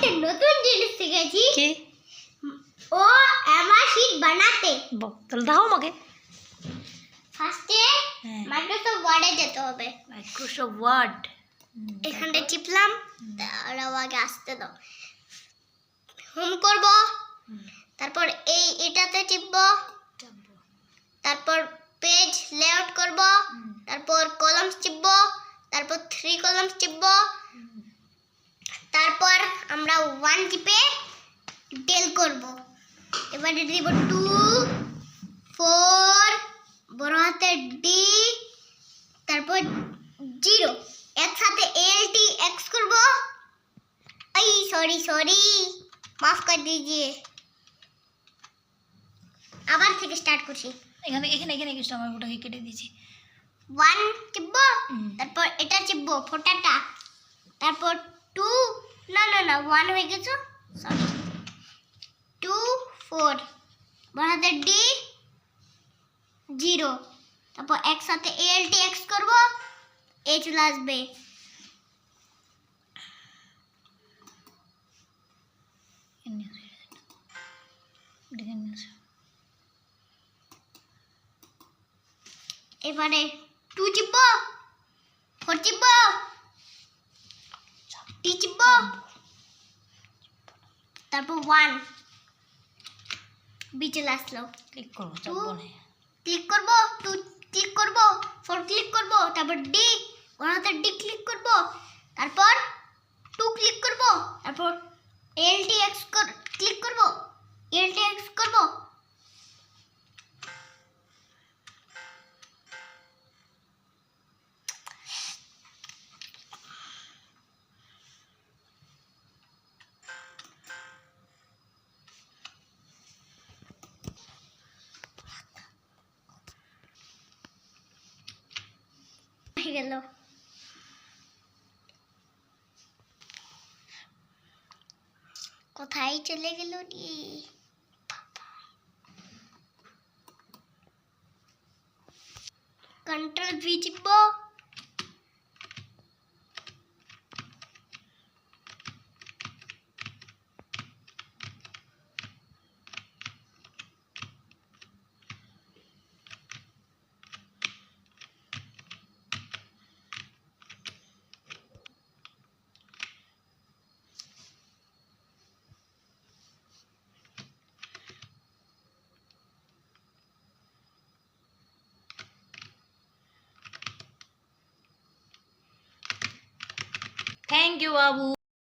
একটা নতুন জিনিস শিখেছি। কি? ও আমার শীট বানাতে। তাহলে দাও আমাকে। ফার্স্টে মাইক্রোসফট ওয়ার্ডে যেতে হবে। মাইক্রোসফট ওয়ার্ড এখানে টিপলাম, তারপর আগে আসতে দাও। হোম করব, তারপর এটাতে টিপব, তারপর পেজ লেআউট করব, তারপর কলামস টিপব, তারপর 3 কলামস টিপব, তারপর আমরা 1 টিপে ডেল করব। এবারে দিব 2 4 বড় হাতের ডি, তারপর 0 একসাথে ALT X করব। सॉरी माफ कर दीजिए। আবার থেকে স্টার্ট করছি। এখানে এখানে এখানে কিছু আমার ওটাকে কেটে দিয়েছি। 1 চিপব, তারপর এটা চিপব ফোটাটা, তারপর 2 না 1 হয়ে গেছে, সরি 2 4 বড়াতে ডি 0, তারপর একসাথে ALT X করব, এ চলে আসবে। এবারে 2 চিপব, 4 চিপব, টি চিপব, তারপর 1 বি চলে আসলো। ক্লিক করব, চাপবো না। ক্লিক করব, 2 ক্লিক করব, 4 ক্লিক করব, তারপর ডি ওনাতে ডি ক্লিক করব, তারপর 2 ক্লিক করব, তারপর ALT X ক্লিক করব, ALT X করব, হয়ে গেল। কোথায় চলে গেল রে? कंट्रोल V টিপব, থ্যাংক ইউ বাবু।